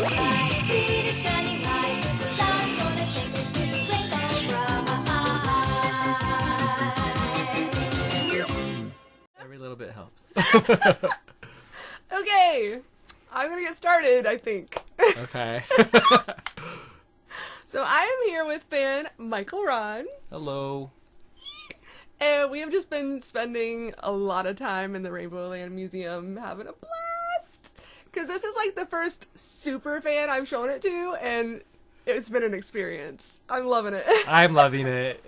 see the shining light. The sun gonna take me to Rainbow Brite. Every little bit helps. Okay, I'm gonna get started, I think. Okay. So I am here with fan Michael Ron, Hello. and we have just been spending a lot of time in the Rainbow Land Museum having a blast. Because this is like the first super fan I've shown it to, and it's been an experience. I'm loving it. I'm loving it.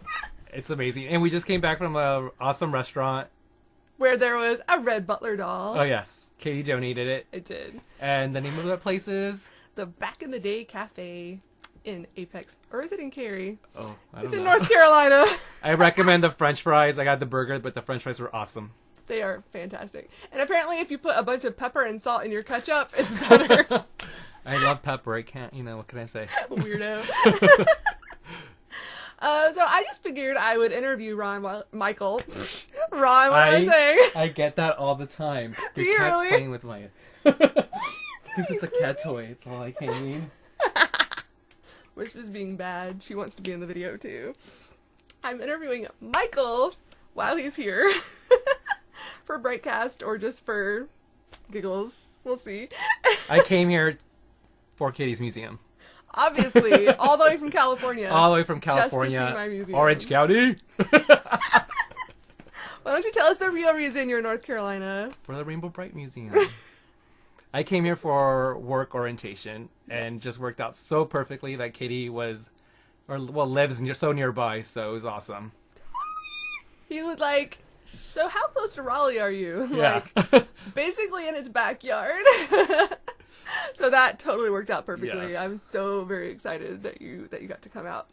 It's amazing. And we just came back from an awesome restaurant. Where there was a red butler doll. Oh, yes. Katie donated it. It did. And the name of that place is? The Back in the Day Cafe in Apex. Or is it in Cary? Oh, I don't It's know. in North Carolina. I recommend the french fries. I got the burger, but the french fries were awesome. They are fantastic. And apparently if you put a bunch of pepper and salt in your ketchup, it's better. I love pepper. I can't, what can I say? Weirdo. So I just figured I would interview Michael. Ron, what am I saying? I get that all the time. Do Your you cat's really? playing with my... Because it's a cat toy. It's all I can mean. Whisper's being bad. She wants to be in the video too. I'm interviewing Michael while he's here for BriteCast or just for giggles. We'll see. I came here for Katie's museum. Obviously, all the way from California. All the way from Just to see California. my museum. Orange County. Why don't you tell us the real reason you're in North Carolina? For the Rainbow Brite Museum. I came here for work orientation and just worked out so perfectly that Katie lives so nearby, so it was awesome. He was like, so how close to Raleigh are you? Yeah. Like, basically in its backyard. So that totally worked out perfectly. Yes. I'm so very excited that you got to come out.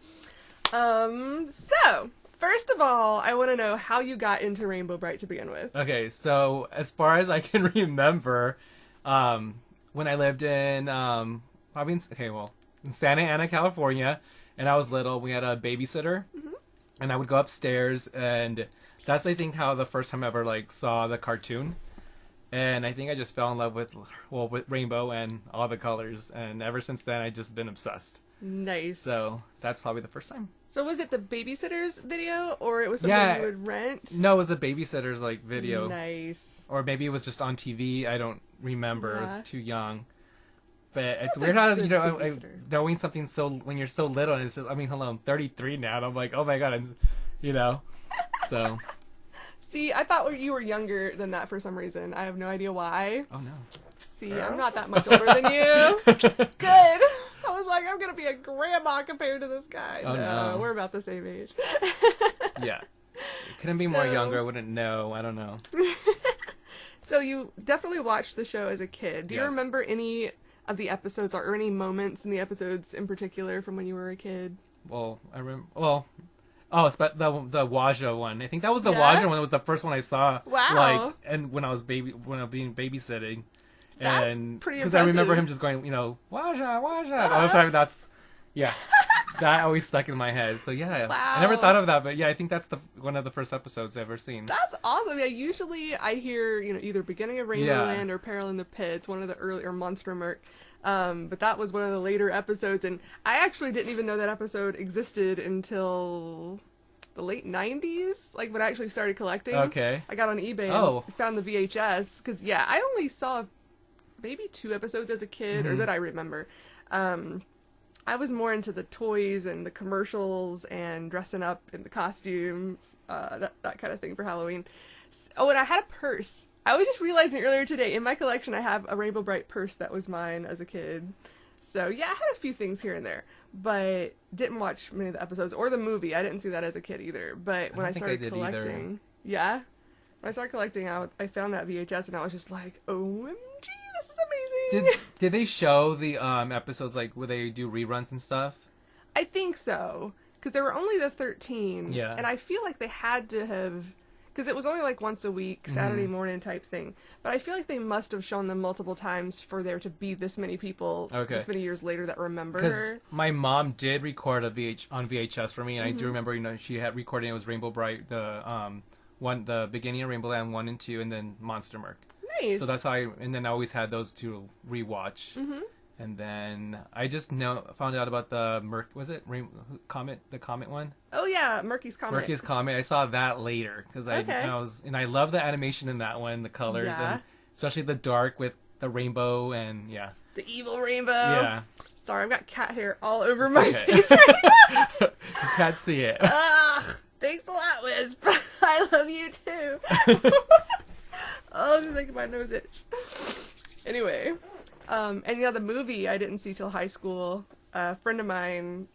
So first of all, I want to know how you got into Rainbow Brite to begin with. Okay, so as far as I can remember, when I lived in in Santa Ana, California, and I was little, we had a babysitter, and I would go upstairs, and that's I think how the first time I ever saw the cartoon, and I think I just fell in love with Rainbow and all the colors, and ever since then I just been obsessed. Nice. So that's probably the first time. So was it the babysitter's video, or it was something you would rent? No, it was the babysitter's video. Nice. Or maybe it was just on TV. I don't remember. Yeah. I was too young. But it's That's weird a how, good babysitter. knowing something when you're so little, and it's just, hello, I'm 33 now, and I'm like, oh my god, so. See, I thought you were younger than that for some reason. I have no idea why. Oh no. See, I'm not that much older than you. Good. I was like, I'm going to be a grandma compared to this guy. Oh, no. We're about the same age. Yeah. Couldn't be more So- younger, I wouldn't know, I don't know. So you definitely watched the show as a kid. Do you Yes. remember any of the episodes or any moments in the episodes in particular from when you were a kid? Well, I remember, it's the Waja one. I think that was the Yeah? Waja one. It was the first one I saw. Wow. And when I was being babysitting. That's And pretty because I remember impressive. him just going, Waja, Waja, all the time. That always stuck in my head. So yeah, I never Wow. thought of that, but yeah, I think that's one of the first episodes I've ever seen. That's awesome. Yeah, usually I hear, either Beginning of Rainbow Yeah. Land or Peril in the Pits, one of the earlier Monster Merc. But that was one of the later episodes, and I actually didn't even know that episode existed until the late 90s, when I actually started collecting. Okay. I got on eBay Oh. and found the VHS, because, I only saw maybe 2 episodes as a kid, or that I remember. I was more into the toys and the commercials and dressing up in the costume, that kind of thing for Halloween. Oh, and I had a purse. I was just realizing earlier today, in my collection I have a Rainbow Brite purse that was mine as a kid. So yeah, I had a few things here and there, but didn't watch many of the episodes or the movie. I didn't see that as a kid either. But when I don't think I started did collecting, when I started collecting, I found that VHS and I was just like, OMG, this is amazing. Did they show the episodes where they do reruns and stuff? I think so, because there were only the 13. Yeah. And I feel like they had to have, because it was only once a week, Saturday morning type thing. But I feel like they must have shown them multiple times for there to be this many people, this many years later, that remember Because her. my mom did record on VHS for me, and I do remember, she had recording. It was Rainbow Brite, the beginning of Rainbow Land 1 and 2, and then Monster Merc. Nice. So that's how and then I always had those to rewatch. And then I just found out about the Comet, the Comet one? Oh yeah, Murky's Comet. Murky's Comet. I saw that later because Okay. I love the animation in that one, the colors, Yeah. and especially the dark with the rainbow and The evil rainbow. Yeah. Sorry, I've got cat hair all over my okay. face right now. You can't see it. Ugh, thanks a lot, Wisp. I love you too. Oh, it's making my nose itch. Anyway, and the movie I didn't see till high school. A friend of mine,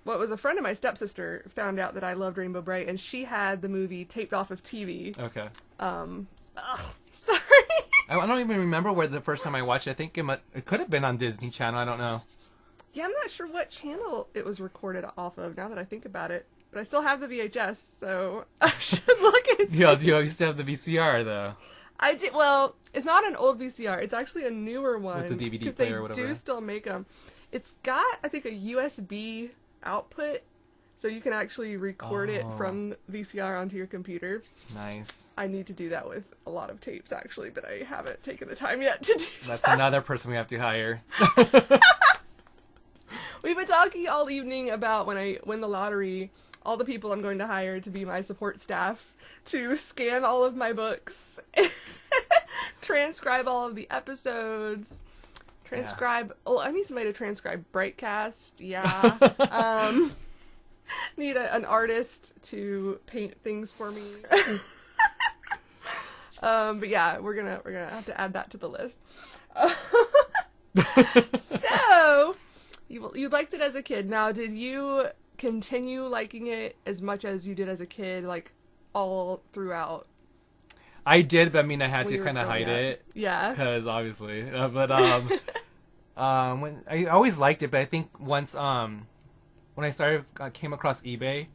a friend of my stepsister, found out that I loved Rainbow Brite, and she had the movie taped off of TV. Okay. Sorry. I don't even remember where the first time I watched it. I think it could have been on Disney Channel. I don't know. Yeah, I'm not sure what channel it was recorded off of now that I think about it. But I still have the VHS, so I should look at it. Yeah, you used to have the VCR though. I did. Well, it's not an old VCR. It's actually a newer one. With the DVD 'cause player or whatever. They do still make them. It's got, I think, a USB output, so you can actually record it from VCR onto your computer. Nice. I need to do that with a lot of tapes, actually, but I haven't taken the time yet to do That's so. another person we have to hire. We've been talking all evening about when I win the lottery, all the people I'm going to hire to be my support staff to scan all of my books, transcribe all of the episodes, I need somebody to transcribe BriteCast, yeah. Need an artist to paint things for me. But yeah, we're gonna have to add that to the list. So, you liked it as a kid. Now, did you continue liking it as much as you did as a kid, like all throughout? I did, but I mean, I had When to you were kind of growing hide up. it. Yeah. Because obviously, when I always liked it, but I think once when I came across eBay,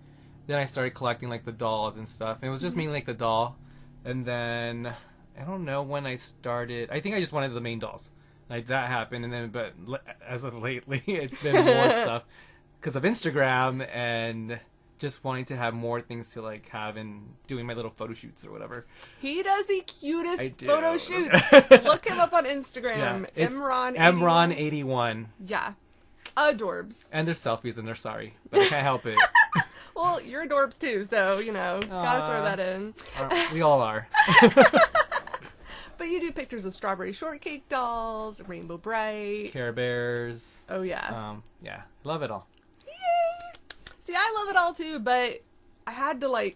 then I started collecting like the dolls and stuff. And it was just mainly like the doll, and then I don't know when I started. I think I just wanted the main dolls. Like that happened, and then as of lately, it's been more stuff because of Instagram and just wanting to have more things to like have and doing my little photo shoots or whatever. He does the cutest I do. photo shoots. Look him up on Instagram. it's Emron81. Emron81. Yeah. Adorbs. And there's selfies, and they're sorry, but I can't help it. Well, you're adorbs too, so, gotta throw that in. We all are. But you do pictures of strawberry shortcake dolls, Rainbow Brite. Care Bears. Oh, yeah. Yeah, love it all. Yay! See, I love it all too, but I had to,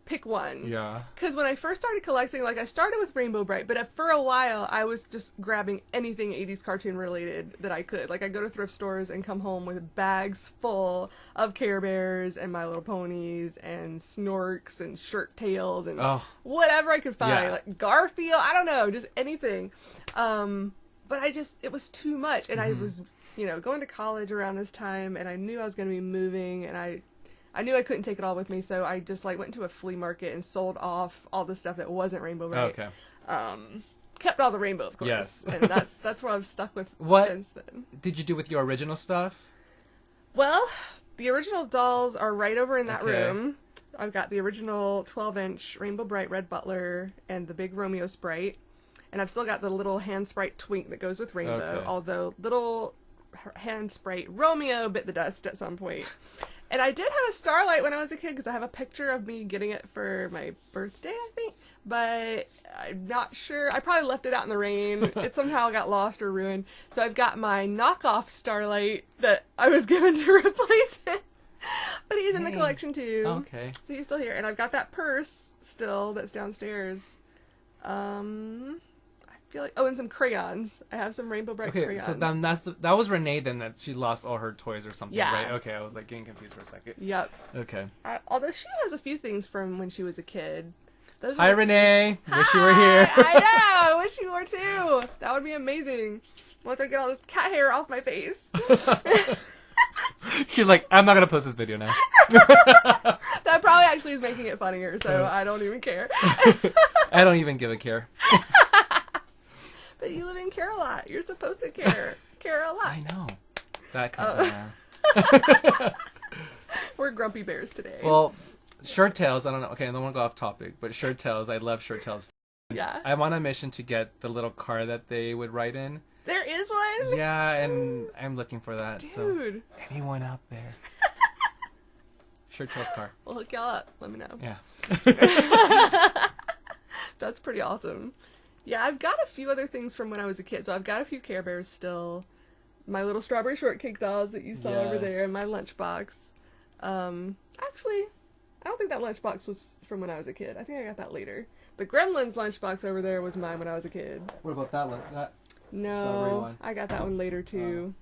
pick one. Yeah. Because when I first started collecting, I started with Rainbow Brite, but for a while, I was just grabbing anything 80s cartoon related that I could. I'd go to thrift stores and come home with bags full of Care Bears and My Little Ponies and Snorks and Shirt Tails and whatever I could find. Yeah. Garfield, I don't know, just anything. But it was too much. And I was, going to college around this time, and I knew I was going to be moving, and I knew I couldn't take it all with me, so I just went to a flea market and sold off all the stuff that wasn't Rainbow Brite. Okay. Kept all the rainbow, of course. Yes. And that's what I've stuck with What since then. did you do with your original stuff? Well, the original dolls are right over in that Okay. room. I've got the original 12-inch Rainbow Brite Red Butler and the big Romeo Sprite. And I've still got the little hand sprite Twink that goes with Rainbow, Okay. although little hand sprite Romeo bit the dust at some point. And I did have a Starlight when I was a kid because I have a picture of me getting it for my birthday, I think. But I'm not sure. I probably left it out in the rain. It somehow got lost or ruined. So I've got my knockoff Starlight that I was given to replace it. But he's in the collection too. Okay. So he's still here. And I've got that purse still that's downstairs. I feel like... Oh, and some crayons. I have some Rainbow Brite Okay, crayons. so then that was Renee then that she lost all her toys or something, Yeah. right? Okay, I was getting confused for a second. Yep. Okay. Although she has a few things from when she was a kid. Those Hi, are... Renee. Wish you were here. I know. I wish you were too. That would be amazing. Once I get all this cat hair off my face. She's like, I'm not gonna post this video now. That probably actually is making it funnier, so I don't even care. I don't even give a care. But you live in care a lot. You're supposed to care. Care a lot. I know. That kind of. We're grumpy bears today. Well, shirt tails. I don't know. Okay, I don't want to go off topic, but shirt tails. I love shirt tails. yeah. I'm on a mission to get the little card that they would write in. There is one? Yeah, and I'm looking for that. Dude. So anyone out there? Shirt Tails car. We'll hook y'all up. Let me know. Yeah. That's pretty awesome. Yeah, I've got a few other things from when I was a kid. So I've got a few Care Bears still. My little strawberry shortcake dolls that you saw over there, and my lunchbox. Actually, I don't think that lunchbox was from when I was a kid. I think I got that later. The Gremlins lunchbox over there was mine when I was a kid. What about that one? That strawberry No, one. I got that one later too.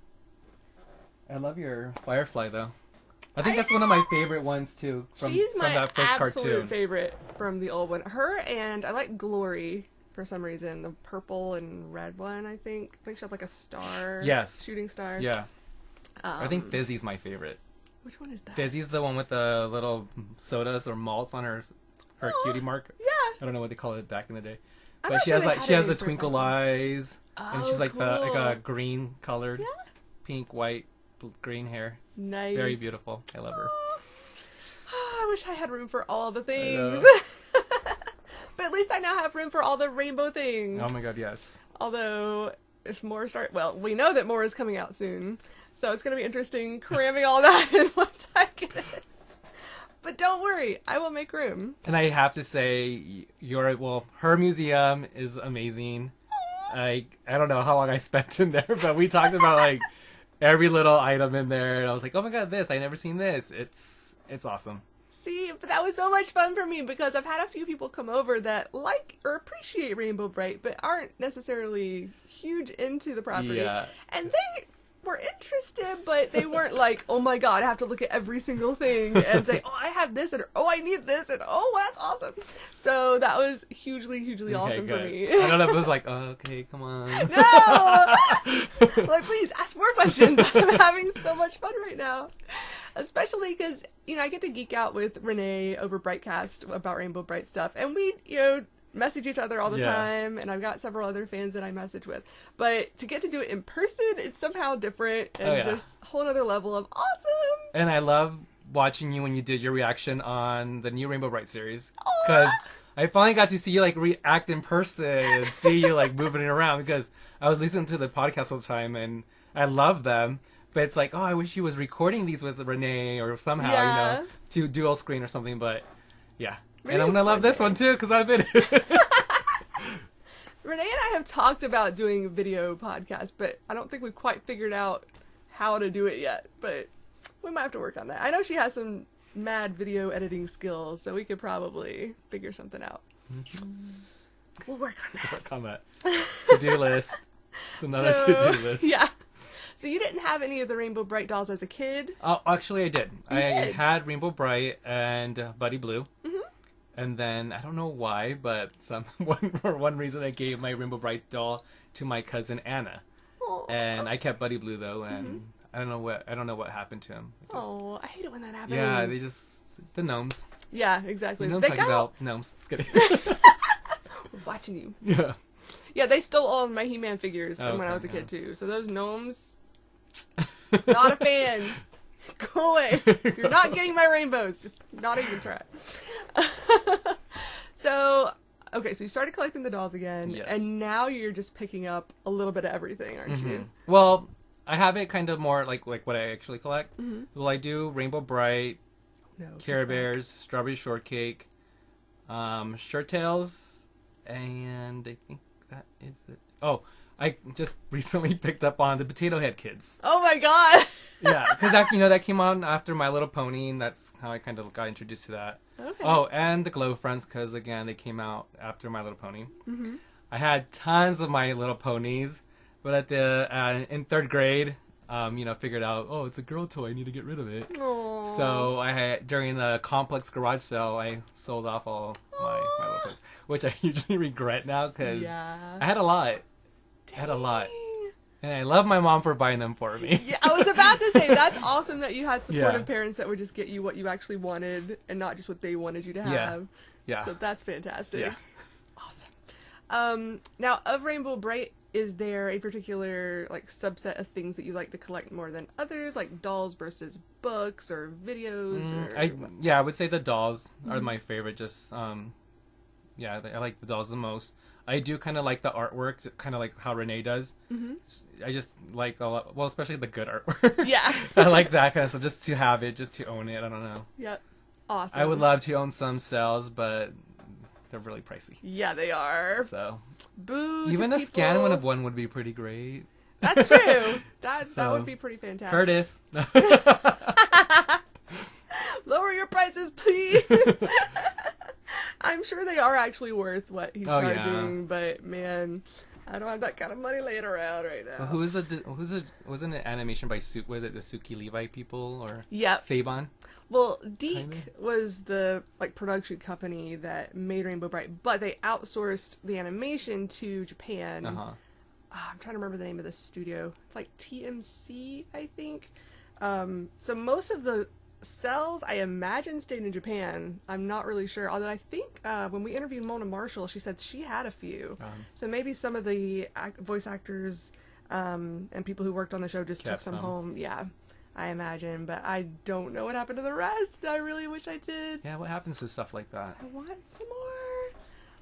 I love your Firefly though. I think that's one of my favorite ones too. She's my from that first absolute cartoon. favorite from the old one. Her, and I like Glory for some reason. The purple and red one, I think. I think she had like a star. Yes. Shooting star. Yeah. I think Fizzy's my favorite. Which one is that? Fizzy's the one with the little sodas or malts on her cutie mark. Yeah. I don't know what they call it back in the day. I'm But not she sure has they like had she has any the for twinkle back then. eyes, and she's like Oh, the cool. green colored, Yeah. pink, white, green hair. Nice. Very beautiful. I love her. I wish I had room for all the know. things. But at least I now have room for all the rainbow things. Oh my god, yes. Although, if more well, we know that more is coming out soon. So it's going to be interesting cramming all that in one second. But don't worry, I will make room. And I have to say, her museum is amazing. I don't know how long I spent in there, but we talked about like every little item in there, and I was like, oh my god, I never seen this. It's awesome. See, but that was so much fun for me because I've had a few people come over that like or appreciate Rainbow Brite, but aren't necessarily huge into the property. Yeah. And they were interested, but they weren't like, oh my god, I have to look at every single thing and say, oh, I have this, and oh, I need this, and oh, that's awesome. So that was hugely, hugely awesome for good. me. I don't know if it was like, oh, okay, come on. No! Like, please, ask more questions. I'm having so much fun right now. Especially because, I get to geek out with Renee over BriteCast about Rainbow Brite stuff. And we, message each other all the Yeah. time. And I've got several other fans that I message with. But to get to do it in person, it's somehow different. And just a whole other level of awesome. And I love watching you when you did your reaction on the new Rainbow Brite series. Because I finally got to see you like react in person and see you like moving it around, because I was listening to the podcast all the time and I love them. But it's like, oh, I wish you was recording these with Renee or somehow, Yeah. to dual screen or something. But yeah. Maybe And I'm going to love this one too, because I've been. Renee and I have talked about doing a video podcast, but I don't think we've quite figured out how to do it yet. But we might have to work on that. I know she has some mad video editing skills, so we could probably figure something out. We'll work on that. Work on that. To-do list. It's another to-do list. Yeah. So you didn't have any of the Rainbow Brite dolls as a kid? Oh, actually, I did. I did? had Rainbow Brite and Buddy Blue. Mm-hmm. And then, I don't know why, but for one reason, I gave my Rainbow Brite doll to my cousin Anna. Aw. And I kept Buddy Blue, though, and I don't know what happened to him. It just- Oh, I hate it when that happens. yeah, the gnomes. Yeah, exactly. You know what They I'm talking got about? Gnomes. Just kidding. We're watching you. Yeah. Yeah, they stole all of my He-Man figures from when I Okay, was a kid, yeah. too. So those gnomes, not a fan. Go away. You're not getting my rainbows. Just not even try. So, okay, so you started collecting the dolls again, Yes. and now you're just picking up a little bit of everything, aren't you? Well, I have it kind of more like what I actually collect. Well, I do Rainbow Brite, No. she's Care back. Bears, Strawberry Shortcake, Shirt Tails, and I think that is it. Oh, I just recently picked up on the Potato Head Kids. Oh my god! Yeah, because that came on after My Little Pony, and that's how I kind of got introduced to that. Okay. Oh, and the Glow Friends, because again, they came out after My Little Pony. I had tons of My Little Ponies, but at the in third grade, figured out, oh, it's a girl toy, I need to get rid of it. Aww. So I had, during the complex garage sale, I sold off all my Little Ponies, which I usually regret now because Yeah. I had a lot. I had a lot. And I love my mom for buying them for me. Yeah, I was about to say, that's awesome that you had supportive Yeah. parents that would just get you what you actually wanted and not just what they wanted you to Yeah. have. Yeah. So that's fantastic. Yeah. Awesome. Now, of Rainbow Brite, is there a particular subset of things that you like to collect more than others, like dolls versus books or videos? I would say the dolls are my favorite. Just I like the dolls the most. I do kind of like the artwork, kind of like how Renee does. Mm-hmm. I just like a lot, well, especially the good artwork. Yeah. I like that kind of stuff, just to have it, just to own it. I don't know. Yep. Awesome. I would love to own some cells, but they're really pricey. Yeah, they are. So Boo. even to a scan people. one would be pretty great. That's true. That So, would be pretty fantastic. Curtis. Lower your prices, please. I'm sure they are actually worth what he's Oh, yeah. charging, but man, I don't have that kind of money laying around right now. Wasn't it animation by was it the Suki Levi people or Yep. Saban? Well, Deke Kinda. was the production company that made Rainbow Brite, but they outsourced the animation to Japan. Uh-huh. I'm trying to remember the name of the studio. It's like TMC, I think. So most of the cells, I imagine, stayed in Japan. I'm not really sure. Although I think when we interviewed Mona Marshall, she said she had a few. So maybe some of the voice actors and people who worked on the show just took Kept some some. home. Yeah, I imagine. But I don't know what happened to the rest. I really wish I did. Yeah, what happens to stuff like that? I want some more.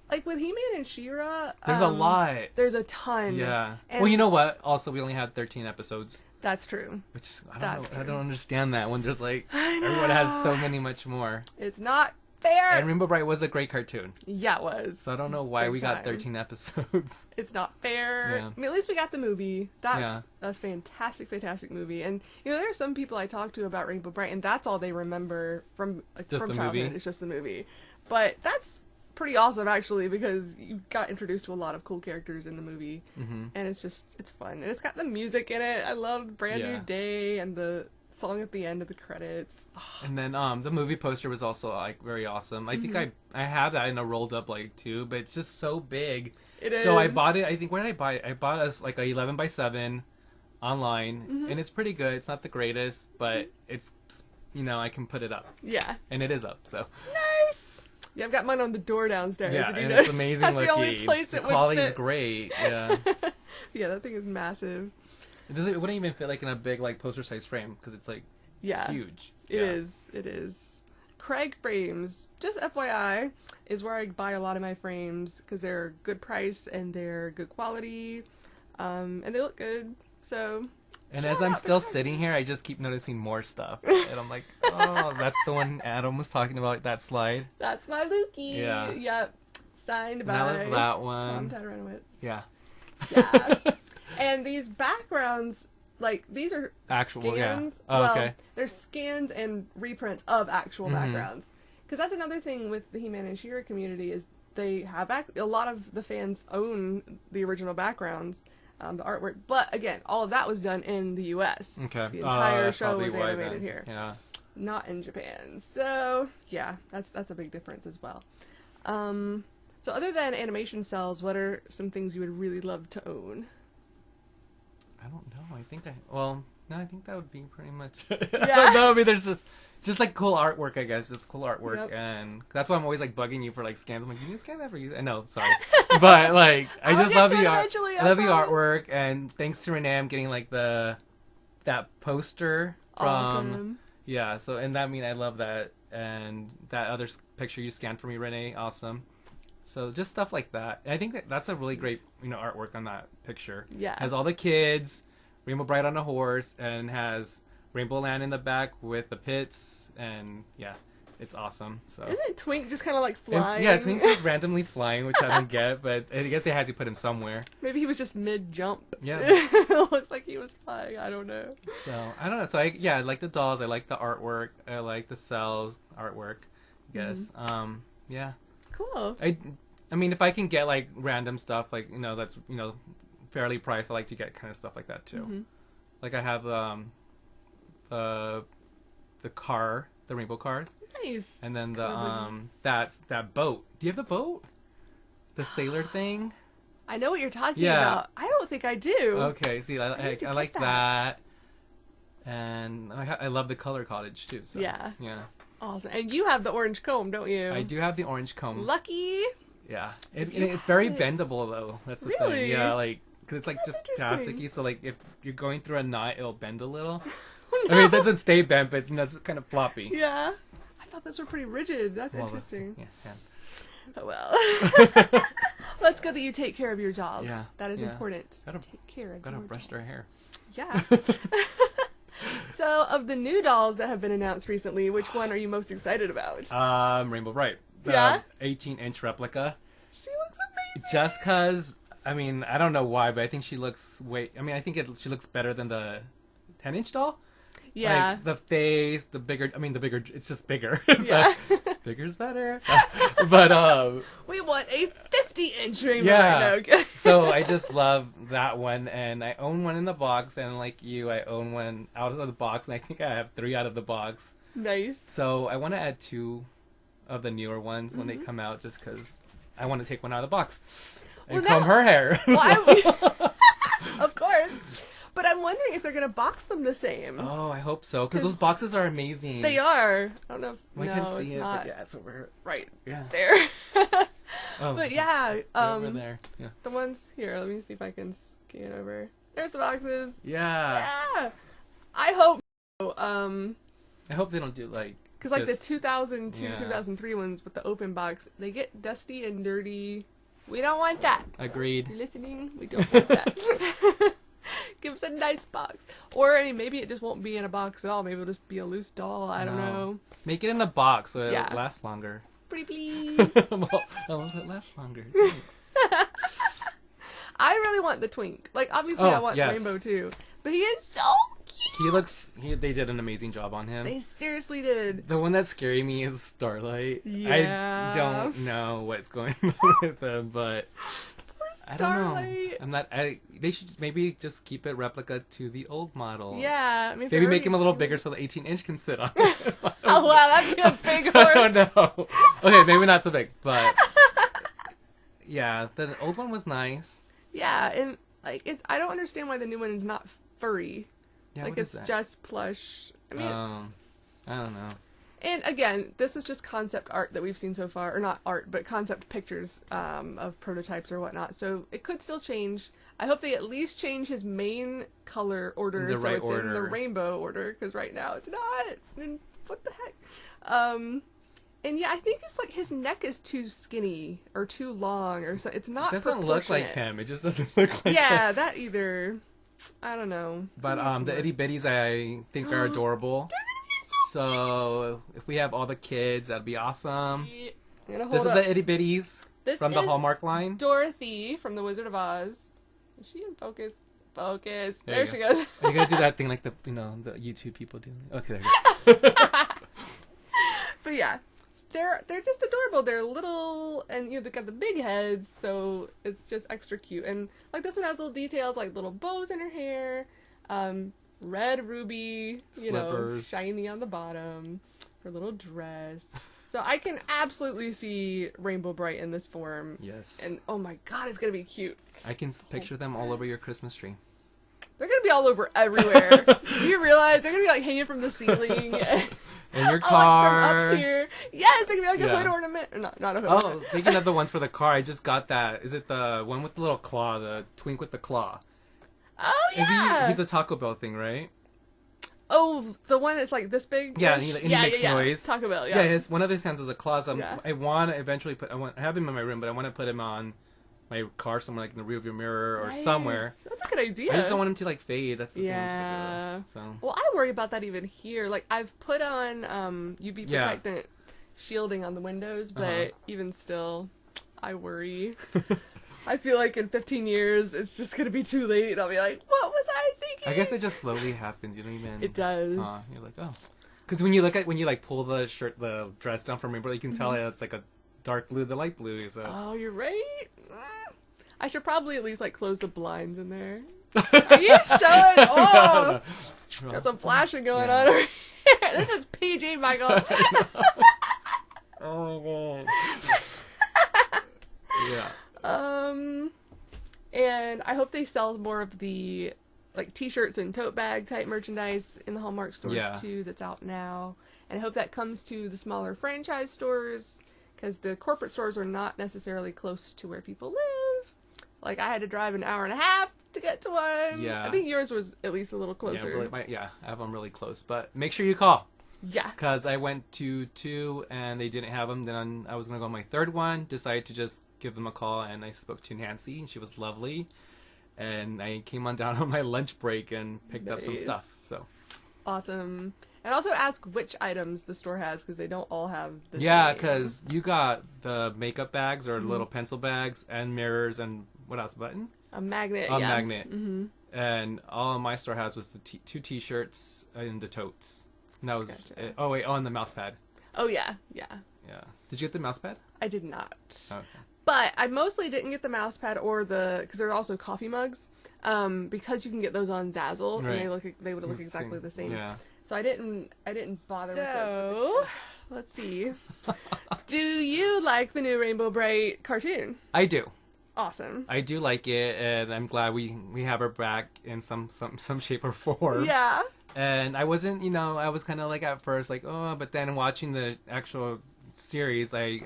Like with He-Man and She-Ra. There's a lot. There's a ton. Yeah. And Well, you know what? Also, we only had 13 episodes, that's true. which That's I true. don't understand that when there's like I everyone has so know. many much more. It's not fair. And Rainbow Brite was a great cartoon, Yeah, it was. so I don't know why Big we got time. 13 episodes. It's not fair. Yeah. I mean, at least we got the movie. That's Yeah. a fantastic, fantastic movie. And you know, there are some people I talk to about Rainbow Brite, and that's all they remember from Just from the childhood. movie? It's just the movie. But that's pretty awesome, actually, because you got introduced to a lot of cool characters in the movie, and it's fun. And it's got the music in it. I love Brand New Yeah. Day and the song at the end of the credits. And then the movie poster was also like very awesome. I think I have that in a rolled up like too, but it's just so big. It is. So I bought it. I think where did I buy it? I bought us like a 11x7 online, and it's pretty good. It's not the greatest, but it's I can put it up, Yeah. and it is up. So Nice. Yeah, I've got mine on the door downstairs. yeah, and, you and know, it's amazing that's looking. the only place The it would quality's fit. great. Yeah, Yeah, that thing is massive. it wouldn't even fit like in a big like poster size frame because it's like Yeah. huge. It is. It is. Craig Frames, just FYI, is where I buy a lot of my frames because they're good price and they're good quality, and they look good. So. And shout as I'm out to still Craig. sitting here, I just keep noticing more stuff, and I'm like, oh, that's the one Adam was talking about, that slide. That's my Lukey. Yeah. Yep. Signed And by I love that Tom one. Tadranowitz. Yeah. Yeah. And these backgrounds, like, these are Actual, yeah. scans. Oh, well, okay. they're scans and reprints of actual Mhm. backgrounds. Because that's another thing with the He-Man and She-Ra community is they have a lot of the fans own the original backgrounds, the artwork. But again, all of that was done in the U.S. Okay. The entire That's show probably was why animated then. here, Yeah. not in Japan. So yeah, that's a big difference as well. So other than animation cells, what are some things you would really love to own? I don't know. I think I think that would be pretty much. I Yeah. don't know. I mean, there's just like cool artwork, I guess. Just cool artwork, Yep. and that's why I'm always like bugging you for like scans. I'm like, can you scan that for you? No, sorry, but like I I'll just get love to the it art. eventually, I I love the promise. artwork, and thanks to Renee, I'm getting like that poster from. Awesome. Yeah. So and that I love that, and that other picture you scanned for me, Renee. Awesome. So just stuff like that. And I think that's a really great artwork on that picture. Yeah. Has all the kids, Rainbow Brite on a horse, and has Rainbow Land in the back with the pits, and yeah, it's awesome. So Isn't Twink just kind of like And- flying? yeah, Twink's just randomly flying, which I don't get, but I guess they had to put him somewhere. Maybe he was just mid-jump. Yeah. It looks like he was flying. I don't know. So I don't know. So I like the dolls. I like the artwork. I like the cells artwork. I guess. Yeah. Cool. I mean, if I can get like random stuff, like that's fairly priced, I like to get kind of stuff like that too. Like I have the car, the rainbow car, Nice. and then the Cool. that boat. Do you have the boat? The sailor thing? I know what you're talking Yeah. about. I don't think I do. Okay, see, I need to I like get that. And I love the color cottage too. So, Yeah. Yeah. Awesome. And you have the orange comb, don't you? I do have the orange comb. Lucky. Yeah. It, You it's very have it. bendable though. That's the Really? thing. Yeah, like because it's like That's just interesting. plasticky. So like if you're going through a knot, it'll bend a little. Oh, I mean, no. it doesn't stay bent, but it's kind of floppy. Yeah. I thought those were pretty rigid. That's Well, interesting. Yeah, yeah. Oh, well. That's good that you take care of your dolls. Yeah, That is yeah. important. Gotta- Take care of Gotta your brush dolls. their hair. Yeah. So, of the new dolls that have been announced recently, which one are you most excited about? Rainbow Brite. The Yeah? 18-inch replica. She looks amazing. Just because, I mean, I don't know why, but I think she looks she looks better than the 10-inch doll. Yeah. Like, the face, the bigger, it's just bigger. It's Yeah. like, bigger's better. But, We want a 50-inch rainbow yeah. right now. Okay. So I just love that one, and I own one in the box, and like you, I own one out of the box, and I think I have 3 out of the box. Nice. So I want to add 2 of the newer ones when they come out, just because I want to take one out of the box and Well, comb now- her hair. Well, of course. But I'm wondering if they're going to box them the same. Oh, I hope so, because 'Cause those boxes are amazing. They are. I don't know if... We no, can see it's it, not. but yeah, it's over. Right Yeah. there. Oh, But yeah, over there. Yeah. the ones here, let me see if I can scan over. There's the boxes. Yeah. Yeah. I hope so. I hope they don't do like. Because like the just- 2002, yeah. 2003 ones with the open box, they get dusty and dirty. We don't want that. Agreed. You listening? We don't want that. Give us a nice box. Or, I mean, maybe it just won't be in a box at all. Maybe it'll just be a loose doll. I don't No. know. Make it in a box so Yeah. it lasts longer. Pretty please. Well, I want it last longer. Thanks. I really want the twink. Like, obviously, Oh, I want yes. Rainbow too. But he is so cute. They did an amazing job on him. They seriously did. The one that's scaring me is Starlight. Yeah. I don't know what's going on with him, but Poor I don't know. Starlight. I'm not. They should maybe just keep it replica to the old model. Yeah. I mean, if Maybe they're make him a little already- bigger so the 18-inch can sit on it. Oh, wow. That'd be a big I horse. don't know. Okay, maybe not so big, but yeah, the old one was nice. Yeah. And, like, I don't understand why the new one is not furry. Yeah, Like, what is it's that? just plush. I mean, it's... I don't know. And again, this is just concept art that we've seen so far, or not art, but concept pictures of prototypes or whatnot. So it could still change. I hope they at least change his main color order The so right it's in the order. rainbow order, because right now it's not. And what the heck? And yeah, I think it's like his neck is too skinny or too long, or so. It's not. It doesn't look like proportionate. him. It just doesn't look like Yeah, him. that either. I don't know. But Maybe it's the more- itty bitties I think are adorable. They're gonna be So if we have all the kids, that'd be awesome. cute. I'm gonna hold This is up. the itty bitties This from the is Hallmark line. Dorothy from The Wizard of Oz. Is she in focus? Focus. There There you she go. goes. Are you gonna do that thing like the YouTube people do? Okay, there you go. But yeah, they're just adorable. They're little, and they've got the big heads, so it's just extra cute. And like this one has little details, like little bows in her hair, red ruby, Slippers. shiny on the bottom, her little dress. So I can absolutely see Rainbow Brite in this form. Yes. And oh my god, it's gonna be cute. I can picture them all over your Christmas tree. They're gonna be all over everywhere. Do you realize they're gonna be like hanging from the ceiling? In your Oh, like, car. from up here. Yes, they can be like a Yeah. hood ornament. Or not a hood Oh, ornament. speaking of the ones for the car, I just got that. Is it the one with the little claw, the twink with the claw? Oh, Is yeah. he's a Taco Bell thing, right? Oh, the one that's like this big? Yeah, and he makes noise. Taco Bell, yeah. Yeah, one of his hands is a claw. So Yeah. I want to eventually I have him in my room, but I want to put him on my car somewhere, like in the rearview mirror or Nice. somewhere. That's a good idea. I just don't want him to like fade. That's the Yeah. thing. So Well, I worry about that even here. Like, I've put on UV Yeah. protectant shielding on the windows, but Uh-huh. even still, I worry. I feel like in 15 years, it's just going to be too late. I'll be like, what was I thinking? I guess it just slowly happens. You don't even. It does. You're like, oh, because when you like pull the dress down from Rainbow, you can tell it's like a dark blue, the light blue. So Oh, you're right. I should probably at least like close the blinds in there. Are you showing? Oh, got some flashing going Yeah. on over here. This is PG, Michael. Oh my god. Yeah. And I hope they sell more of the like t-shirts and tote bag type merchandise in the Hallmark stores Yeah. too. That's out now, and I hope that comes to the smaller franchise stores because the corporate stores are not necessarily close to where people live. Like I had to drive an hour and a half to get to one. Yeah. I think yours was at least a little Yeah, closer. really, I have them really close, but make sure you call. Yeah. Because I went to 2 and they didn't have them. Then I was going to go on my 3rd one. Decided to just give them a call, and I spoke to Nancy, and she was lovely. And I came on down on my lunch break and picked up some Nice. stuff. So Awesome. And also ask which items the store has, because they don't all have the yeah, same. because you got the makeup bags or little pencil bags and mirrors and what else? Button? A magnet, A yeah. magnet. Mm-hmm. And all my store has was the 2 T-shirts and the totes. And that was Gotcha. it. Oh wait, and the mouse pad. Oh, yeah, yeah. Yeah. Did you get the mouse pad? I did not. Okay. But I mostly didn't get the mouse pad or because there are also coffee mugs, because you can get those on Zazzle, Right. and they would look exactly the same. Yeah. So I didn't bother with those. Let's see. Do you like the new Rainbow Brite cartoon? I do. Awesome. I do like it, and I'm glad we have her back in some shape or form. Yeah. And I wasn't, I was kind of like at first like, oh, but then watching the actual series, I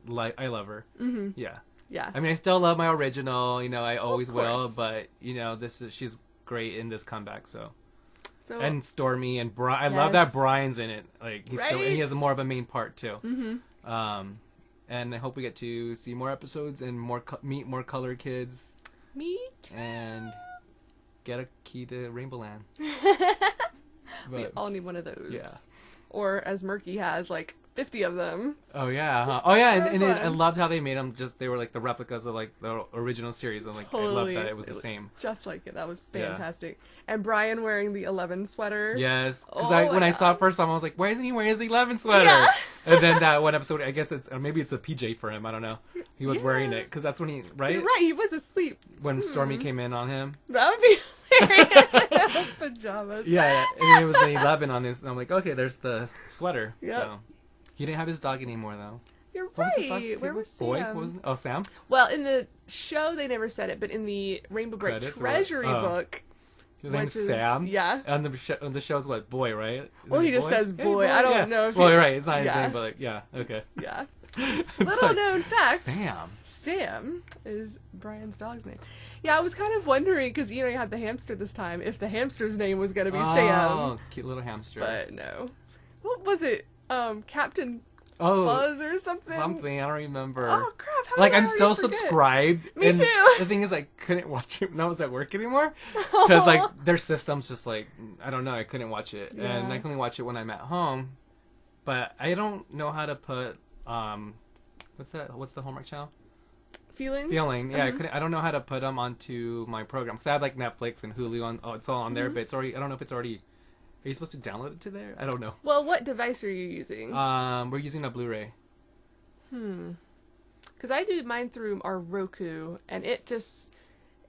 love her. Mm-hmm. Yeah. Yeah. I mean, I still love my original. I always will, course. but she's great in this comeback. So So and Stormy and Brian. I love that Yes. Brian's in it. Like he has Right? more of a main part too. Mm-hmm. And I hope we get to see more episodes and meet more colored kids me too. and get a key to Rainbow Land. We But- all need one of those. Yeah. Or as Murky has, like 50 of them. Oh yeah, Just oh yeah, those and I ones. loved how they made them. They were like the replicas of like the original series. I'm like, I loved Totally. that it was the It same. Just like it. That was Yeah. fantastic. And Brian wearing the 11 sweater. Yes, because Oh when my I saw God. it first time, I was like, why isn't he wearing his 11 sweater? Yeah. And then that one episode, I guess or maybe it's a PJ for him. I don't know. He was wearing it because that's when You're right. He was asleep. when Stormy came in on him. That would be hilarious. His pajamas. Yeah, and it was an 11 on his. And I'm like, okay, there's the sweater. Yep. So he didn't have his dog anymore though. You're What was his dog's right. Where name? was Boy? Sam? What was it? Oh, Sam. Well, in the show they never said it, but in the Rainbow Brite Credits or what? Treasury Oh. book, His name's which is- Sam. yeah. On the show's what? Boy, right? Is Well, it he just says Hey, boy. I don't yeah. know if Well, he- you're right. It's not his Yeah. name, but like, yeah. Okay. yeah. It's Little like, known fact. Sam. Sam is Brian's dog's name. Yeah, I was kind of wondering because you had the hamster this time. If the hamster's name was gonna be Sam, Oh, cute little hamster. but no. What was it? Captain oh, Buzz or something? something. I don't remember. Oh crap! How Like did I I'm still already forget? subscribed. Me and too. The thing is, I couldn't watch it when I was at work anymore because like their system's just like I don't know. I couldn't watch it, and Yeah. I can only watch it when I'm at home. But I don't know how to put what's that? What's the Hallmark channel? Feeling? Feeling. Yeah, I don't know how to put them onto my program because I have like Netflix and Hulu on. Oh, it's all on there, but it's already. I don't know if it's already. Are you supposed to download it to there? I don't know. Well, what device are you using? We're using a Blu-ray. Because I do mine through our Roku, and it just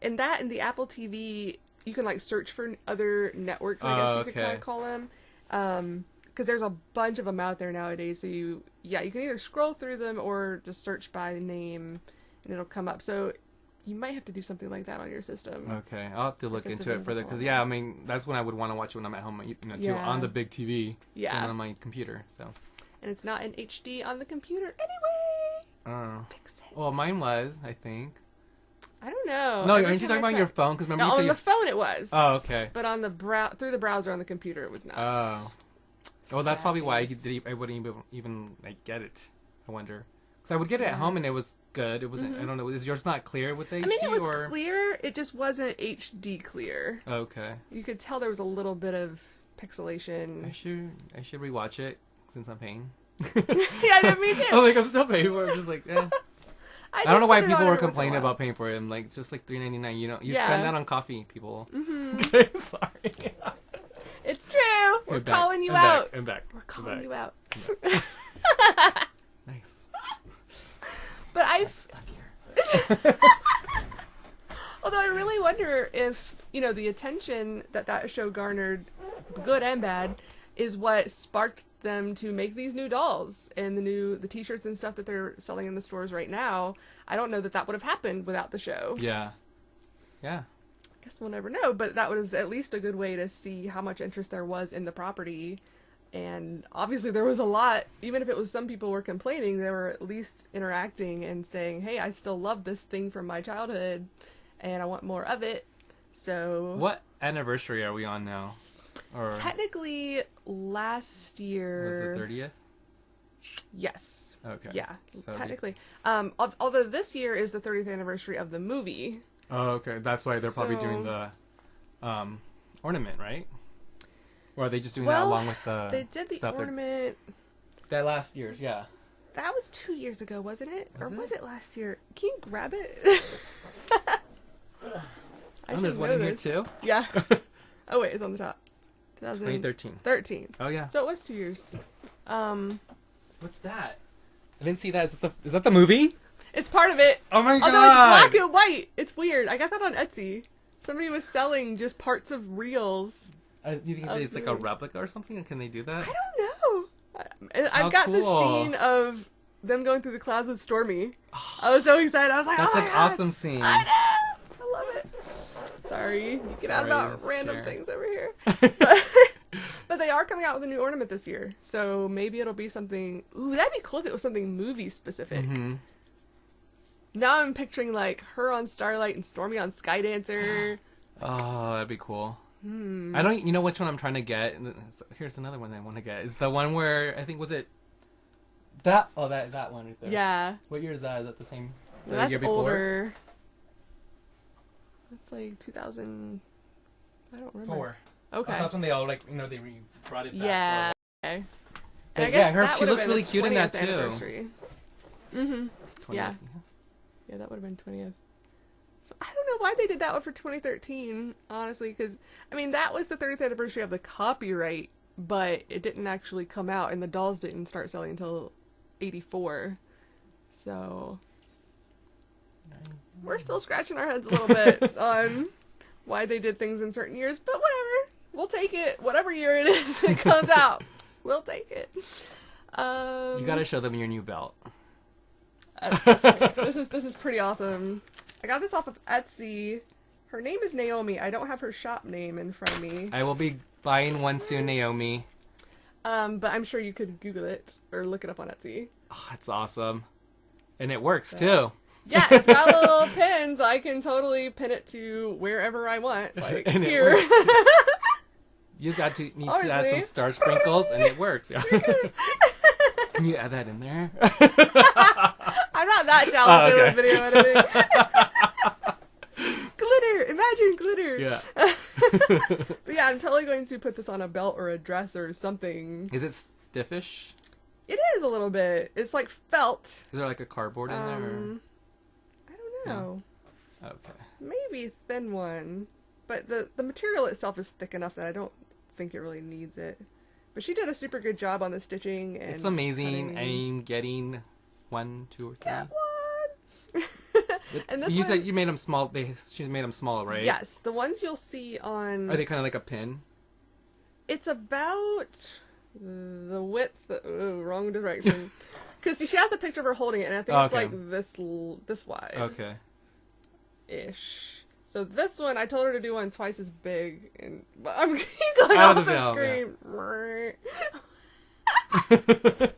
in the Apple TV, you can like search for other networks. I guess you could okay. kind of call them. Because there's a bunch of them out there nowadays. So you can either scroll through them or just search by name, and it'll come up. So you might have to do something like that on your system. Okay, I'll have to look it's into it further because available. I mean that's when I would want to watch it when I'm at home, too, Yeah. on the big TV, Yeah. and on my computer. So, And it's not in HD on the computer anyway. oh, Fix it. well, mine was, I think. I don't know. No, Every aren't you time talking I about your check- phone? Because remember No, you on said the phone it was. Oh, okay. But on the through the browser on the computer it was not. Oh, well, that's probably why Sadness. I wouldn't even like get it. I wonder. Because I would get it at home and it was good. It wasn't. I don't know. Is yours not clear with the HD I mean, it was or? clear. It just wasn't HD clear. Okay. You could tell there was a little bit of pixelation. I should rewatch it since I'm paying. Yeah, no, me too. I'm like I'm still paying for it. I'm just like. Eh. I don't know why people were complaining about paying for it. I'm like, it's just like $3.99. You Yeah. spend that on coffee, people. Mm-hmm. Okay, sorry. It's true. We're I'm back. calling you I'm out. Back. I'm back. We're I'm calling back. you out. Nice. But I, Stuck here. although I really wonder if the attention that show garnered, good and bad, is what sparked them to make these new dolls and the T-shirts and stuff that they're selling in the stores right now. I don't know that would have happened without the show. Yeah. Yeah. Guess we'll never know, but that was at least a good way to see how much interest there was in the property. And obviously there was a lot, even if it was some people were complaining, they were at least interacting and saying, hey, I still love this thing from my childhood and I want more of it. So What anniversary are we on now? Or Technically, last year was the 30th? Yes. Okay. Yeah, So technically. Although this year is the 30th anniversary of the movie. Oh, okay. That's why they're probably doing So- the ornament, right? Or are they just doing that Well, along with the They did the stuff ornament. that last year's? Yeah. That was 2 years ago, wasn't it? Was or it? was it last year? Can you grab it? I Oh, there's should one know in here this. too. Yeah. Oh wait, it's on the top. 2013. 13. Oh yeah. So it was 2 years. What's that? I didn't see that. Is that the movie? It's part of it. Oh my Although it's black and white. It's weird. I got that on Etsy. Somebody was selling just parts of reels. You think it's like a replica or something? Or can they do that? I don't know. How I've got this cool. scene of them going through the clouds with Stormy. I was so excited. I was like, That's oh an my God. awesome scene. I know. I love it. Sorry. You get out Sorry, about this random chair. things over here. But they are coming out with a new ornament this year. So maybe it'll be something. Ooh, that'd be cool if it was something movie specific. Mm-hmm. Now I'm picturing like her on Starlight and Stormy on Skydancer. Oh, that'd be cool. I don't. You know which one I'm trying to get? Here's another one I want to get. Is the one where I think was it that? Oh, that one right there. Yeah. What year is that? Is that the same? No, that's year before? older. That's like 2000. I don't remember. 4. Okay. Oh, so that's when they all like they brought it back. Yeah. Okay. But And I guess yeah, that she would've looks been really the cute in that 20th too. anniversary. Mm-hmm. 20, Yeah. Yeah, that would have been 20th. So I don't know why they did that one for 2013, honestly, because, I mean, that was the 30th anniversary of the copyright, but it didn't actually come out, and the dolls didn't start selling until 84. So we're still scratching our heads a little bit on why they did things in certain years, but whatever. We'll take it. Whatever year it is it comes out, we'll take it. You gotta show them your new belt. This is pretty awesome. I got this off of Etsy. Her name is Naomi. I don't have her shop name in front of me. I will be buying one soon, Naomi. But I'm sure you could Google it or look it up on Etsy. Oh, that's awesome, and it works too. Yeah, it's got little pins. I can totally pin it to wherever I want. Like And it here. works. You just need to add some Obviously. star sprinkles, and it works. Can you add that in there? I'm not that talented okay. with video editing. Glitter! Imagine glitter! Yeah. But yeah, I'm totally going to put this on a belt or a dress or something. Is it stiffish? It is a little bit. It's like felt. Is there like a cardboard in there? I don't know. Or... Okay. Maybe a thin one. But the material itself is thick enough that I don't think it really needs it. But she did a super good job on the stitching and It's amazing. cutting. I'm getting 1, 2, or 3. Get one. And this you one, said you made them small. She made them small, right? yes, the ones you'll see on. Are they kind of like a pin? It's about the width. Oh, wrong direction. Because she has a picture of her holding it, and I think it's Okay. like this wide. Okay. Ish. So this one, I told her to do one twice as big, and but I'm going Out off of the the film, screen.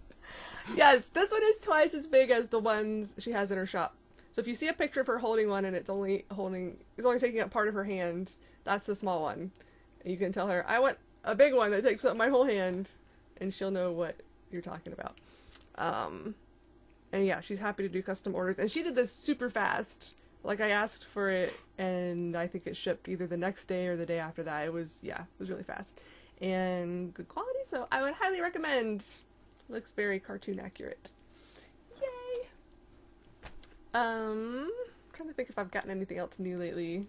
Yes, this one is twice as big as the ones she has in her shop. So if you see a picture of her holding one and it's only taking up part of her hand, that's the small one. And you can tell her, I want a big one that takes up my whole hand, and she'll know what you're talking about. And yeah, she's happy to do custom orders, and she did this super fast. Like, I asked for it, and I think it shipped either the next day or the day after that. It was really fast. And good quality, so I would highly recommend. Looks very cartoon accurate. Yay! I'm trying to think if I've gotten anything else new lately.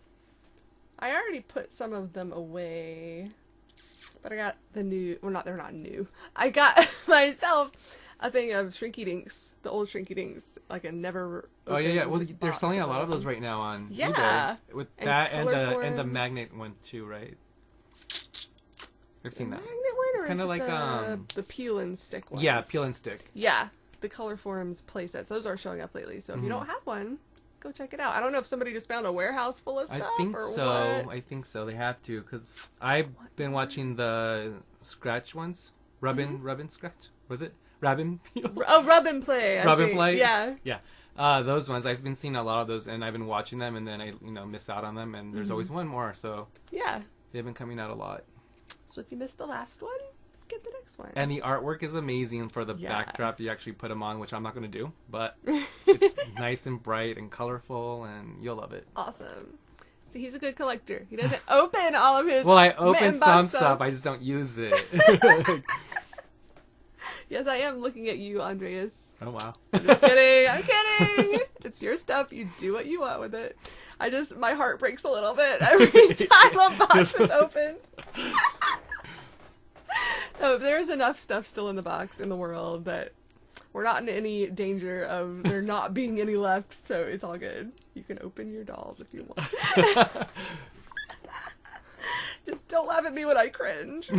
I already put some of them away. But I got the new, well, they're not new. I got myself a thing of Shrinky Dinks, the old Shrinky Dinks, like a never. Oh yeah. Well, opened they're box selling a lot of them. those right now on Yeah. eBay. With And that color and the forms. magnet one too, right? I've seen that. Magnet one, It's or kinda is it like, the peel and stick ones? Yeah, peel and stick. Yeah, the color forms playsets. Those are showing up lately. So if you don't have one, go check it out. I don't know if somebody just found a warehouse full of stuff. I think or so. What. I think so. They have to because I've been watching the scratch ones. Rub and scratch. Was it? Rub and peel? Oh, rub and play. I Rub and think. play? Yeah. Yeah. Those ones. I've been seeing a lot of those, and I've been watching them, and then I miss out on them, and there's always one more. So Yeah. they've been coming out a lot. So if you missed the last one, get the next one. And the artwork is amazing for the Yeah. backdrop. You actually put them on, which I'm not going to do, but it's nice and bright and colorful, and you'll love it. Awesome. So he's a good collector. He doesn't open all of his. Well, I open mitten some box stuff, I just don't use it. Yes, I am looking at you, Andreas. Oh, wow. Just kidding. I'm kidding. It's your stuff. You do what you want with it. My heart breaks a little bit every time a box is open. No, there's enough stuff still in the box in the world that we're not in any danger of there not being any left, so it's all good. You can open your dolls if you want. Just don't laugh at me when I cringe.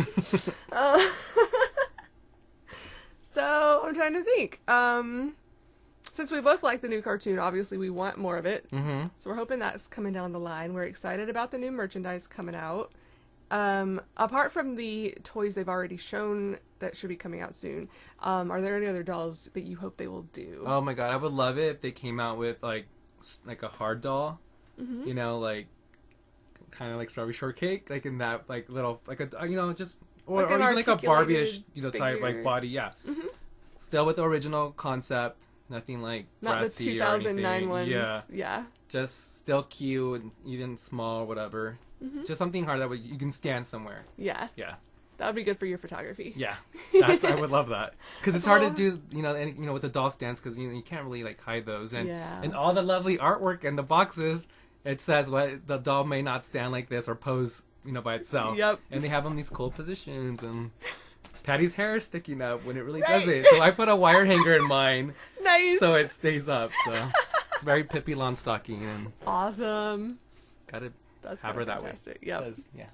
So I'm trying to think. Since we both like the new cartoon, obviously we want more of it. Mm-hmm. So we're hoping that's coming down the line. We're excited about the new merchandise coming out. Apart from the toys they've already shown that should be coming out soon, are there any other dolls that you hope they will do? Oh my god, I would love it if they came out with like a hard doll, Mm-hmm. you know, like kind of like Strawberry Shortcake, like in that like little like a just or Like an even like a Barbie-ish articulated type figure. like body, yeah. Mhm. Still with the original concept, nothing like Not the Bratzy or 2009 anything. ones. Yeah, Yeah. just still cute and even small, whatever. Mhm. Just something hard that you can stand somewhere. Yeah. Yeah. That would be good for your photography. Yeah, I would love that because it's hard to do, with the doll stands because you can't really like hide those and Yeah. and all the lovely artwork and the boxes. It says what the doll may not stand like this or pose, by itself. Yep. And they have them in these cool positions and Patty's hair is sticking up when it really Right. doesn't. So I put a wire hanger in mine Nice. so it stays up. So it's very Pippi Longstocking and Awesome. gotta That's have her kinda that fantastic. way. Yep. 'Cause, yeah,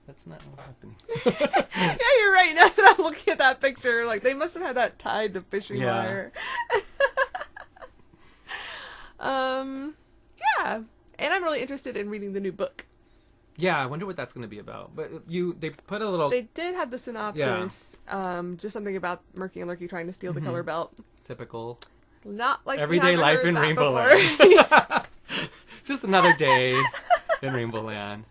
that's not what's happening. Yeah, you're right. Now that I'm looking at that picture, like they must have had that tied to fishing Yeah. wire. Yeah. And I'm really interested in reading the new book. Yeah, I wonder what that's gonna be about. But they put a little They did have the synopsis, just something about Murky and Lurky trying to steal the Mm-hmm. color belt. typical Not like we everyday haven't life heard in that Rainbow before. Land. Just another day in Rainbow Land.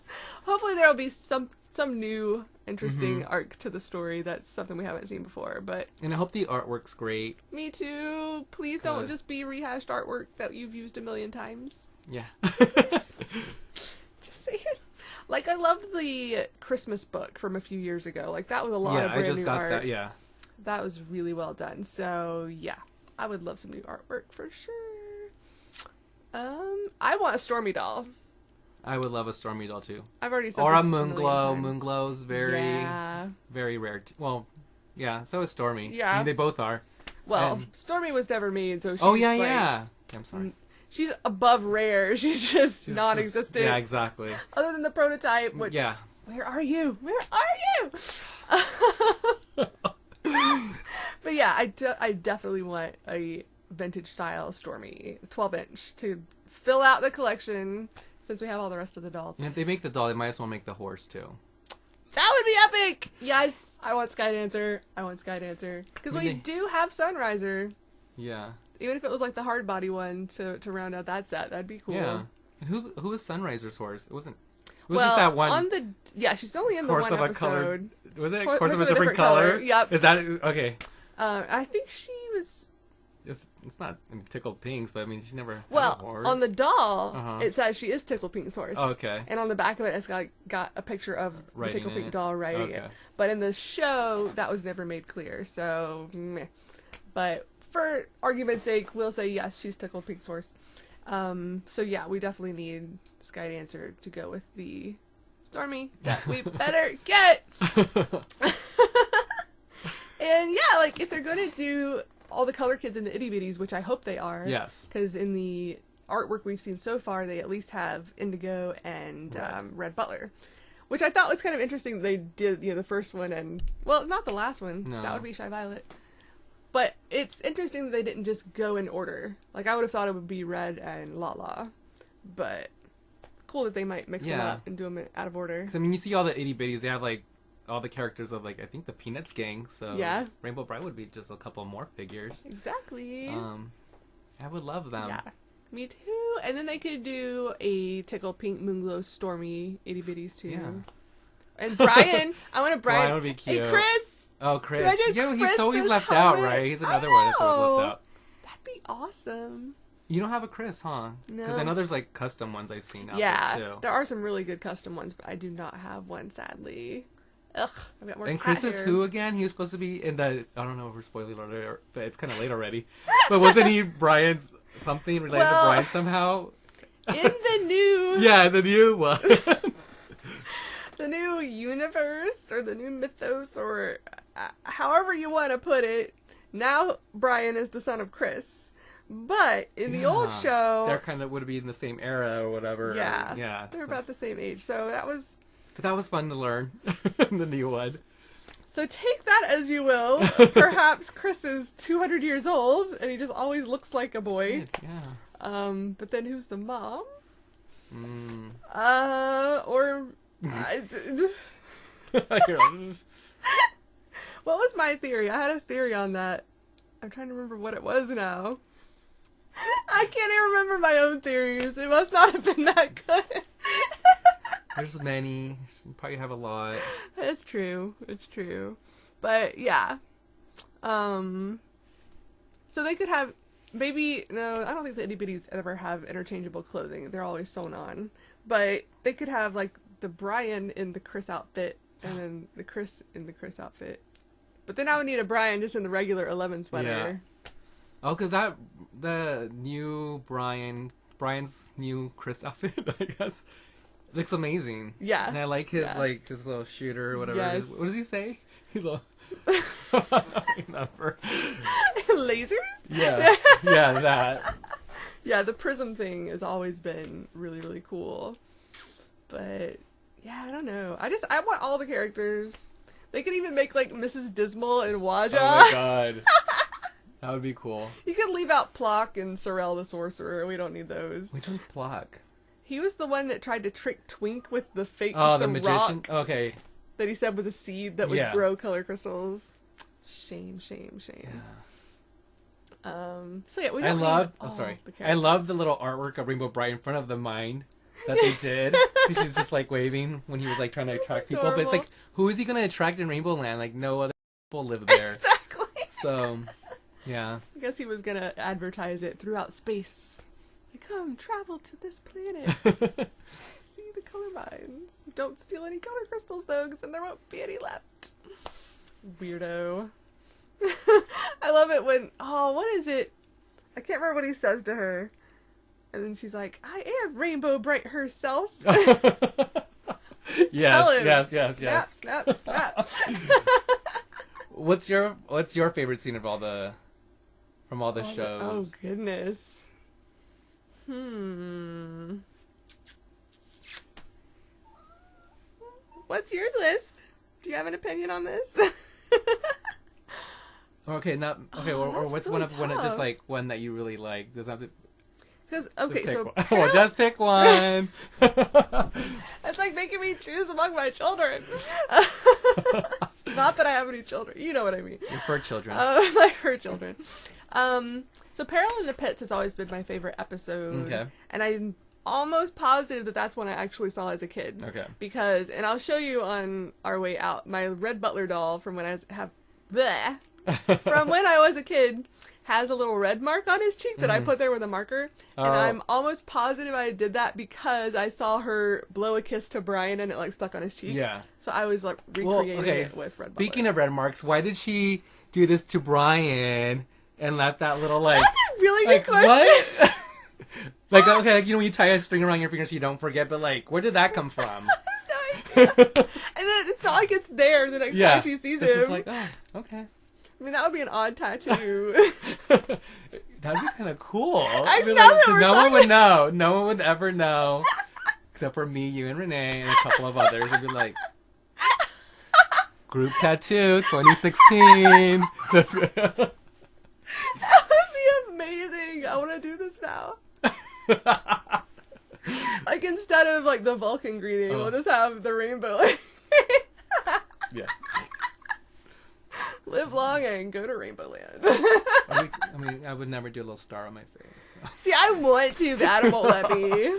Hopefully there'll be some new interesting Mm-hmm. arc to the story that's something we haven't seen before. But And I hope the artwork's great. me too. Please don't Good. just be rehashed artwork that you've used a million times. Yeah. Just saying. Like, I loved the Christmas book from a few years ago. Like, that was a lot Yeah, of I brand just new got art. that. Yeah. That was really well done. So, yeah. I would love some new artwork for sure. I want a Stormy doll. I would love a Stormy doll too. I've already said Or a this million Moonglow. times. Moonglow's very, Yeah. very rare. Well, yeah, so is Stormy. Yeah. I mean, they both are. Well, And- Stormy was never made, so she's Oh, yeah, like, yeah. I'm sorry. she's above rare. She's just She's non-existent. yeah, exactly. Other than the prototype, which... Yeah. Where are you? Where are you? But yeah, I definitely want a vintage style Stormy 12-inch to fill out the collection since we have all the rest of the dolls. And if they make the doll, they might as well make the horse too. That would be epic! Yes, I want Skydancer. I want Skydancer. Because I mean, we do have Sunriser. Yeah. Even if it was like the hard body one to round out that set, that'd be cool. Yeah. And who was Sunriser's horse? It wasn't. It was Well, just that one on the she's only in the horse one of a episode. color. Was it Horse horse of a different color? Yep. Is that okay? I think she was. It's not in Tickled Pinks, but I mean, she never had a Well, horse. on the doll, Uh-huh. it says she is Tickle Pink's horse. Oh, okay. And on the back of it, it's got a picture of the Writing Tickle in Pink it. doll writing Okay. it. But in the show, that was never made clear, so meh. But for argument's sake, we'll say yes, she's Tickle Pink's horse. So yeah, we definitely need Skydancer to go with the Stormy that we better get. And yeah, like if they're gonna do all the color kids in the itty bitties, which I hope they are. Yes. Because in the artwork we've seen so far, they at least have Indigo and Red Butler, which I thought was kind of interesting. They did, the first one and well, not the last one. No. That would be Shy Violet. But it's interesting that they didn't just go in order. Like I would have thought it would be Red and Lala, but cool that they might mix them Yeah. up and do them out of order. 'Cause, I mean, you see all the itty bitties. They have like all the characters of like I think the Peanuts gang. So Yeah. Rainbow Brite would be just a couple more figures. Exactly. I would love them. Yeah, me too. And then they could do a Tickle Pink Moonglow Stormy itty bitties too. Yeah. And Brian, I want a Brian. Brian would be cute. Hey, Chris. Oh, Chris. Imagine Yeah, he's Chris always this left out, helmet. right? He's another one that's always left out. That'd be awesome. You don't have a Chris, huh? Because I No. know there's like custom ones I've seen out Yeah, there too. there are some really good custom ones, but I do not have one, sadly. Ugh, I've got more And cat Chris is hair. who again? He was supposed to be in the. I don't know if we're spoiling alert, but it's kind of late already. But wasn't he Brian's something related to Brian somehow? In the new, Yeah, the new one. the new universe or the new mythos or however you want to put it. Now Brian is the son of Chris, but in the old show, they're kind of would be in the same era or whatever. yeah, Yeah. they're So- about the same age. So But that was fun to learn. The new one. so take that as you will. Perhaps Chris is 200 years old and he just always looks like a boy. Yeah. But then who's the mom? Mm. Or what was my theory? I had a theory on that. I'm trying to remember what it was now. I can't even remember my own theories. It must not have been that good. There's many. You probably have a lot. It's true. It's true. But yeah. So they could have maybe no, I don't think that anybody's ever have interchangeable clothing. They're always sewn on. But they could have like the Brian in the Chris outfit and then the Chris in the Chris outfit. But then I would need a Brian just in the regular 11 sweater. Yeah. Oh, because the new Brian's new Chris outfit, I guess, looks amazing. Yeah. And I like his his little shooter or whatever. It is. Yes. What does he say? He's a. I don't remember. Lasers? Yeah. Yeah, that. Yeah, the prism thing has always been really, really cool. But yeah, I don't know. I want all the characters. They could even make like Mrs. Dismal and Waja. Oh my god. That would be cool. You could leave out Plock and Sorrel the Sorcerer. We don't need those. Which one's Plock? He was the one that tried to trick Twink with the fake Oh, the the magician? rock Okay. that he said was a seed that would Yeah. grow color crystals. Shame. Yeah. So yeah, we I don't love. need Oh, all sorry. the I love characters. the little artwork of Rainbow Bright in front of the mine that they did. She's just like waving when he was like trying to attract people. But it's adorable. like, who is he going to attract in Rainbow Land? Like, no other people live there. Exactly. So, yeah. I guess he was gonna advertise it throughout space. Like, come travel to this planet. See the color mines. Don't steal any color crystals though, because then there won't be any left. Weirdo. I love it when what is it? I can't remember what he says to her. And then she's like, I am Rainbow Bright herself. Yes. Snap, snap, snap. What's your favorite scene of from all the Oh shows? goodness. What's yours, Liz? Do you have an opinion on this? Okay, not okay. Or that's what's really one of just tough. like one that you really like? Does have to Because just okay, pick so one. Well, just pick one. it's like making me choose among my children. Not that I have any children. You know what I mean. Your fur children. My fur children. So Peril in the Pits has always been my favorite episode. Okay. And I'm almost positive that that's one I actually saw as a kid. Okay. Because, and I'll show you on our way out, my Red Butler doll from when I was a kid has a little red mark on his cheek that I put there with a marker. And Oh. I'm almost positive I did that because I saw her blow a kiss to Brian and it like stuck on his cheek. Yeah. So I was like Well, recreating okay. it with Red Speaking Butler. of red marks, why did she do this to Brian and left that little like? That's a really like good question. what? Like okay, like when you tie a string around your finger so you don't forget, but like where did that come from? No idea. And then it's not like it's there the next Yeah, time she sees it's him. just like oh okay. I mean, that would be an odd tattoo. That'd be kind of cool. I I'd be know that 'cause we're no one talking- would know. No one would ever know, except for me, you, and Renee, and a couple of others. It'd be like group tattoo 2016. That would be amazing. I want to do this now. Like instead of like the Vulcan greeting, we'll just have the rainbow. Yeah. Live long and go to Rainbow Land. I mean, I would never do a little star on my face. So. See, I want to, but Adam won't let me.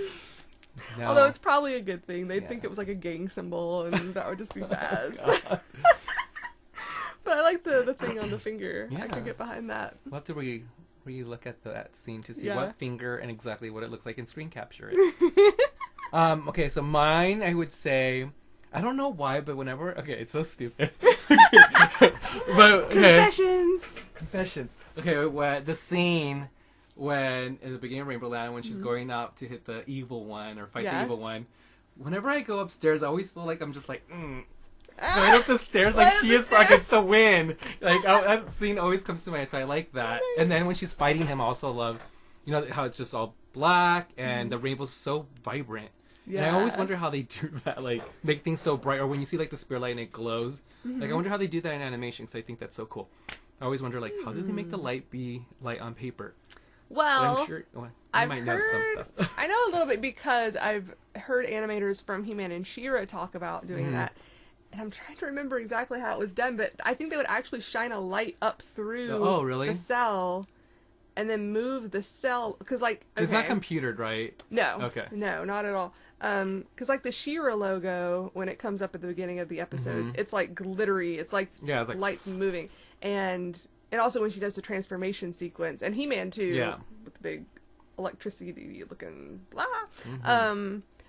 No. Although it's probably a good thing. They'd Yeah. think it was like a gang symbol, and that would just be bad. God. But I like the thing on the finger. I Yeah. could get behind that. We'll have to re-look at that scene to see Yeah. what finger and exactly what it looks like and screen capture it. Okay, so mine, I would say, I don't know why, but whenever, okay, it's so stupid. But okay, confessions. Okay, the scene when in the beginning of Rainbow Land when she's going up to hit the evil one or fight the Yeah. evil one. Whenever I go upstairs, I always feel like I'm just like, right up the stairs, like Right up she the is stairs. against the wind. Like that scene always comes to my head, so I like that. And then when she's fighting him, I also love, you know, how it's just all black and the rainbow's so vibrant. Yeah. And I always wonder how they do that, like make things so bright, or when you see like the spear light and it glows. Like I wonder how they do that in animation, because I think that's so cool. I always wonder, like, how did they make the light be light on paper? But Well, I'm sure you I've might know some stuff. I know a little bit because I've heard animators from He-Man and She-Ra talk about doing that. And I'm trying to remember exactly how it was done, but I think they would actually shine a light up through Oh, really? the cell and then move the cell. Because, like, okay. It's not computered, right? No. Okay. No, not at all. Because, like, the She-Ra logo, when it comes up at the beginning of the episodes, it's, like, glittery. It's like, Yeah, it's like lights moving. And also when she does the transformation sequence. And He-Man, too. Yeah. With the big electricity-looking blah.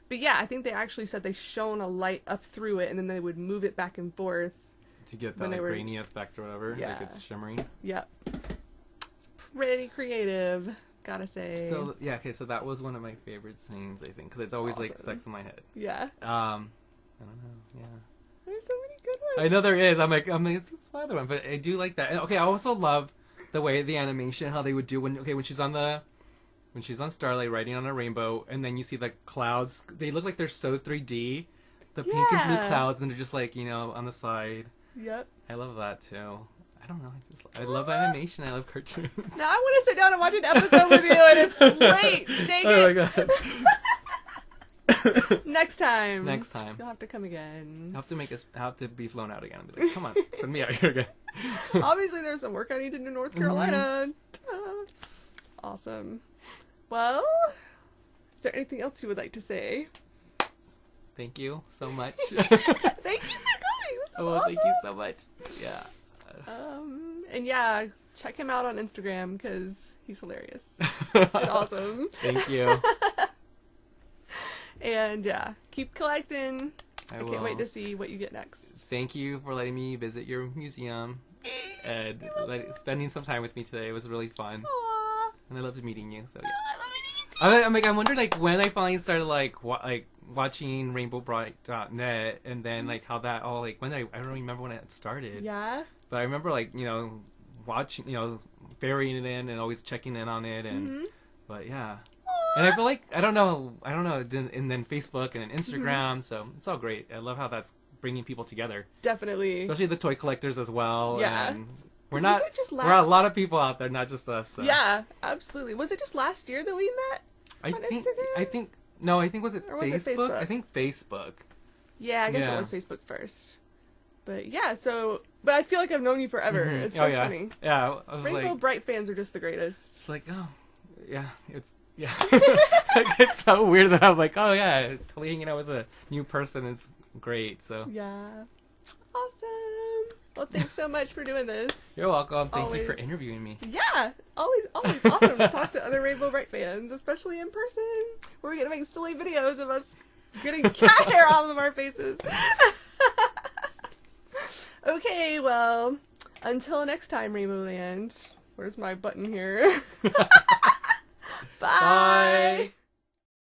But, yeah, I think they actually said they shone a light up through it, and then they would move it back and forth. to get that when they like were- rainy effect or whatever. Yeah. Like it's shimmering. Yep. It's pretty creative, gotta say. So yeah, okay, so that was one of my favorite scenes, I think, because it's always like Awesome. stuck in my head. Yeah. I don't know. Yeah. There's so many good I ones. know there is. I'm like, it's my other one, but I do like that. And, okay, I also love the way the animation, how they would do when she's on Starlight riding on a rainbow, and then you see the clouds. They look like they're so 3D, the pink and blue Yeah. clouds, and they're just like on the side. Yep. I love that too. I don't know. I love animation. I love cartoons. Now I want to sit down and watch an episode with you, and it's late. Dang Oh my it. god. Next time. Next time. You'll have to come again. I have to be flown out again. I'll be like, come on, send me out here again. Obviously, there's some work I need to do in North Carolina. Awesome. Well, is there anything else you would like to say? Thank you so much. Thank you for coming. This is Oh, awesome. thank you so much. Yeah. And yeah, check him out on Instagram because he's hilarious and awesome. Thank you. And yeah, keep collecting. I can't will. wait to see what you get next. Thank you for letting me visit your museum and spending some time with me today. It was really fun, Aww. and I loved meeting you. So yeah. I love meeting you too. I wondered like when I finally started watching RainbowBrite.net, and then like how that all like I don't remember when it started. Yeah. But I remember watching, burying it in and always checking in on it, and but yeah. And I feel like I don't know, and then Facebook and then Instagram, so it's all great. I love how that's bringing people together, Definitely. especially the toy collectors as well. Yeah. And we're 'Cause not. was it just We're a last- lot of people out there, not just us. So. Yeah, absolutely. Was it just last year that we met? I on think. Instagram? I think. No, I think was it Or was it Facebook? Facebook? I think Facebook. Yeah, I guess Yeah. it was Facebook first. But yeah, but I feel like I've known you forever. Mhm. It's Oh, so yeah. funny. Yeah, I was Rainbow like, Brite fans are just the greatest. it's like, oh, yeah, yeah. Like, it's so weird that I'm like, oh yeah, totally hanging out with a new person is great. So Yeah. Awesome. Well, thanks so much for doing this. you're welcome. Thank you for Always. interviewing me. Yeah, always awesome to talk to other Rainbow Brite fans, especially in person. We're gonna make silly videos of us getting cat hair off of our faces. Okay, well, until next time, Rainbow Land. Where's my button here? Bye. Bye.